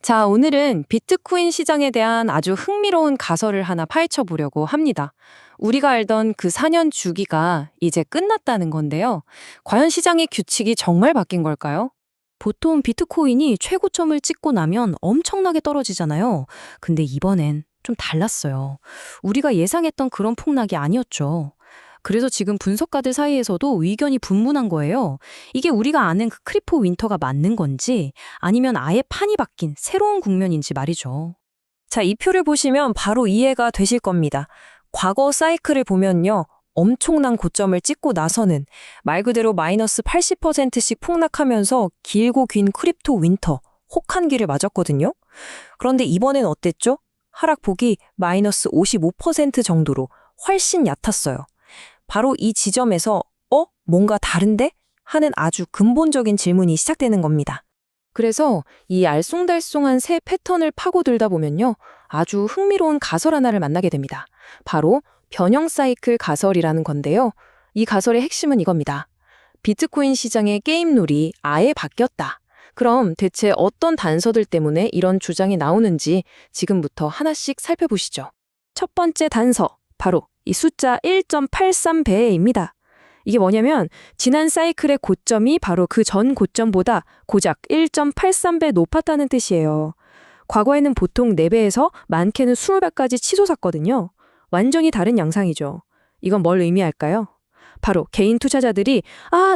자, 오늘은 비트코인 시장에 대한 아주 흥미로운 가설을 하나 파헤쳐 보려고 합니다. 우리가 알던 그 4년 주기가 이제 끝났다는 건데요. 과연 시장의 규칙이 정말 바뀐 걸까요? 보통 비트코인이 최고점을 찍고 나면 엄청나게 떨어지잖아요. 근데 이번엔 좀 달랐어요. 우리가 예상했던 그런 폭락이 아니었죠. 그래서 지금 분석가들 사이에서도 의견이 분분한 거예요. 이게 우리가 아는 그 크리포 윈터가 맞는 건지 아니면 아예 판이 바뀐 새로운 국면인지 말이죠. 자, 이 표를 보시면 바로 이해가 되실 겁니다. 과거 사이클을 보면요. 엄청난 고점을 찍고 나서는 말 그대로 마이너스 80%씩 폭락하면서 길고 긴 크립토 윈터, 혹한기를 맞았거든요. 그런데 이번엔 어땠죠? 하락폭이 마이너스 55% 정도로 훨씬 얕았어요. 바로 이 지점에서 뭔가 다른데? 하는 아주 근본적인 질문이 시작되는 겁니다. 그래서 이 알쏭달쏭한 새 패턴을 파고들다 보면요. 아주 흥미로운 가설 하나를 만나게 됩니다. 바로 변형 사이클 가설이라는 건데요. 이 가설의 핵심은 이겁니다. 비트코인 시장의 게임룰이 아예 바뀌었다. 그럼 대체 어떤 단서들 때문에 이런 주장이 나오는지 지금부터 하나씩 살펴보시죠. 첫 번째 단서, 바로 이 숫자 1.83배입니다. 이게 뭐냐면 지난 사이클의 고점이 바로 그 전 고점보다 고작 1.83배 높았다는 뜻이에요. 과거에는 보통 4배에서 많게는 20배까지 치솟았거든요. 완전히 다른 양상이죠. 이건 뭘 의미할까요? 바로 개인 투자자들이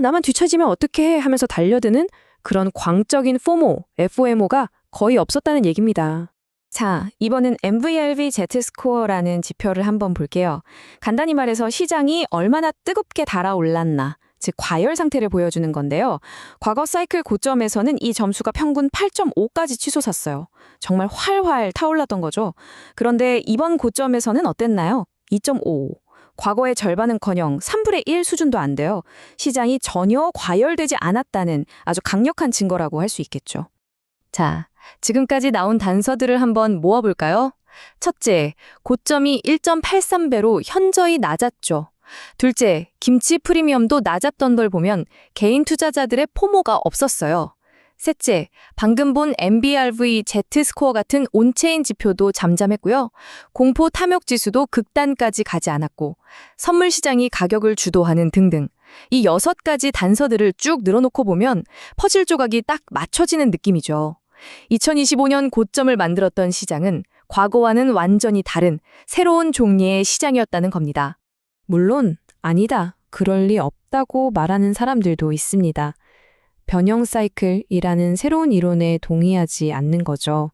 나만 뒤처지면 어떡해 하면서 달려드는 그런 광적인 포모, FOMO가 거의 없었다는 얘기입니다. 자, 이번엔 MVRV Z스코어라는 지표를 한번 볼게요. 간단히 말해서 시장이 얼마나 뜨겁게 달아올랐나, 즉 과열 상태를 보여주는 건데요. 과거 사이클 고점에서는 이 점수가 평균 8.5까지 치솟았어요. 정말 활활 타올랐던 거죠. 그런데 이번 고점에서는 어땠나요? 2.5. 과거의 절반은커녕 3분의 1 수준도 안 돼요. 시장이 전혀 과열되지 않았다는 아주 강력한 증거라고 할 수 있겠죠. 자, 지금까지 나온 단서들을 한번 모아볼까요? 첫째, 고점이 1.83배로 현저히 낮았죠. 둘째, 김치 프리미엄도 낮았던 걸 보면 개인 투자자들의 포모가 없었어요. 셋째, 방금 본 MBRV Z스코어 같은 온체인 지표도 잠잠했고요. 공포 탐욕 지수도 극단까지 가지 않았고, 선물 시장이 가격을 주도하는 등등. 이 6가지 단서들을 쭉 늘어놓고 보면 퍼즐 조각이 딱 맞춰지는 느낌이죠. 2025년 고점을 만들었던 시장은 과거와는 완전히 다른 새로운 종류의 시장이었다는 겁니다. 물론 아니다, 그럴 리 없다고 말하는 사람들도 있습니다. 변형 사이클이라는 새로운 이론에 동의하지 않는 거죠.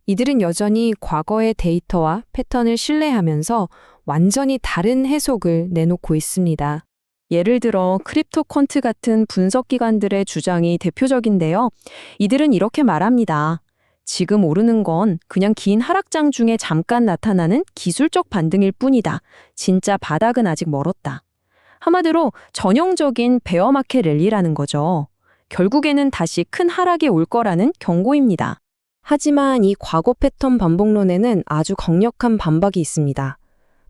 이들은 여전히 과거의 데이터와 패턴을 신뢰하면서 완전히 다른 해석을 내놓고 있습니다. 예를 들어 크립토 퀀트 같은 분석 기관들의 주장이 대표적인데요. 이들은 이렇게 말합니다. 지금 오르는 건 그냥 긴 하락장 중에 잠깐 나타나는 기술적 반등일 뿐이다. 진짜 바닥은 아직 멀었다. 한마디로 전형적인 베어마켓 랠리라는 거죠. 결국에는 다시 큰 하락이 올 거라는 경고입니다. 하지만 이 과거 패턴 반복론에는 아주 강력한 반박이 있습니다.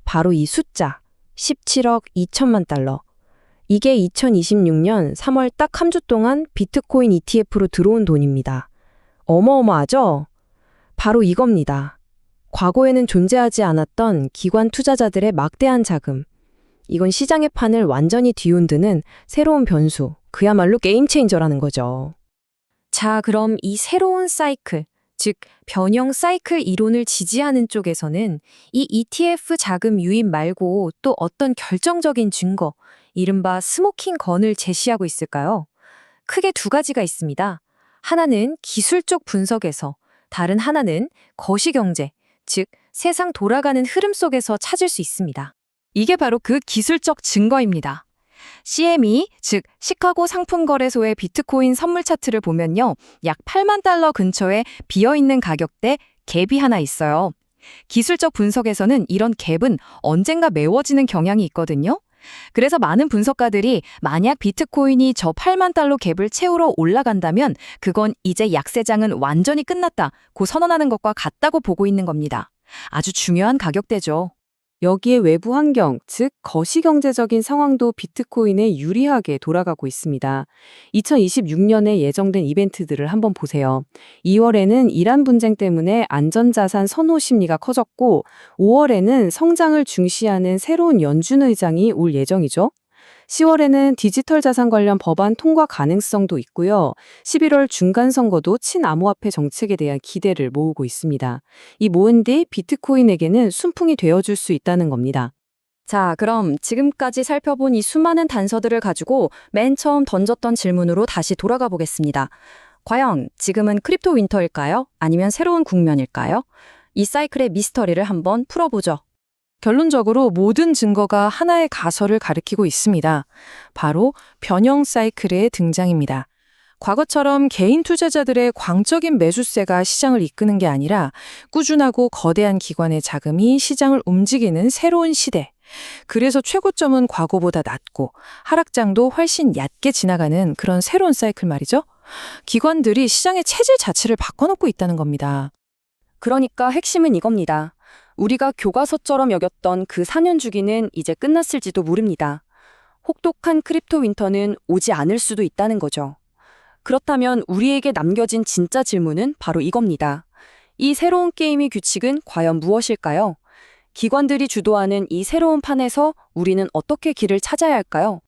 바로 이 숫자, 17억 2천만 달러. 이게 2026년 3월 딱 한 주 동안 비트코인 ETF로 들어온 돈입니다. 어마어마하죠? 바로 이겁니다. 과거에는 존재하지 않았던 기관 투자자들의 막대한 자금. 이건 시장의 판을 완전히 뒤흔드는 새로운 변수, 그야말로 게임 체인저라는 거죠. 자, 그럼 이 새로운 사이클, 즉 변형 사이클 이론을 지지하는 쪽에서는 이 ETF 자금 유입 말고 또 어떤 결정적인 증거, 이른바 스모킹 건을 제시하고 있을까요? 크게 2가지가 있습니다. 하나는 기술적 분석에서, 다른 하나는 거시경제, 즉 세상 돌아가는 흐름 속에서 찾을 수 있습니다. 이게 바로 그 기술적 증거입니다. CME, 즉 시카고 상품거래소의 비트코인 선물 차트를 보면요. 약 8만 달러 근처에 비어있는 가격대 갭이 하나 있어요. 기술적 분석에서는 이런 갭은 언젠가 메워지는 경향이 있거든요. 그래서 많은 분석가들이 만약 비트코인이 저 8만 달러 갭을 채우러 올라간다면 그건 이제 약세장은 완전히 끝났다고 선언하는 것과 같다고 보고 있는 겁니다. 아주 중요한 가격대죠. 여기에 외부 환경, 즉 거시경제적인 상황도 비트코인에 유리하게 돌아가고 있습니다. 2026년에 예정된 이벤트들을 한번 보세요. 2월에는 이란 분쟁 때문에 안전자산 선호 심리가 커졌고 5월에는 성장을 중시하는 새로운 연준 의장이 올 예정이죠. 10월에는 디지털 자산 관련 법안 통과 가능성도 있고요. 11월 중간선거도 친암호화폐 정책에 대한 기대를 모으고 있습니다. 이 모은 뒤 비트코인에게는 순풍이 되어줄 수 있다는 겁니다. 자, 그럼 지금까지 살펴본 이 수많은 단서들을 가지고 맨 처음 던졌던 질문으로 다시 돌아가 보겠습니다. 과연 지금은 크립토 윈터일까요? 아니면 새로운 국면일까요? 이 사이클의 미스터리를 한번 풀어보죠. 결론적으로 모든 증거가 하나의 가설을 가리키고 있습니다. 바로 변형 사이클의 등장입니다. 과거처럼 개인 투자자들의 광적인 매수세가 시장을 이끄는 게 아니라 꾸준하고 거대한 기관의 자금이 시장을 움직이는 새로운 시대. 그래서 최고점은 과거보다 낮고 하락장도 훨씬 얕게 지나가는 그런 새로운 사이클 말이죠. 기관들이 시장의 체질 자체를 바꿔놓고 있다는 겁니다. 그러니까 핵심은 이겁니다. 우리가 교과서처럼 여겼던 그 4년 주기는 이제 끝났을지도 모릅니다. 혹독한 크립토 윈터는 오지 않을 수도 있다는 거죠. 그렇다면 우리에게 남겨진 진짜 질문은 바로 이겁니다. 이 새로운 게임의 규칙은 과연 무엇일까요? 기관들이 주도하는 이 새로운 판에서 우리는 어떻게 길을 찾아야 할까요?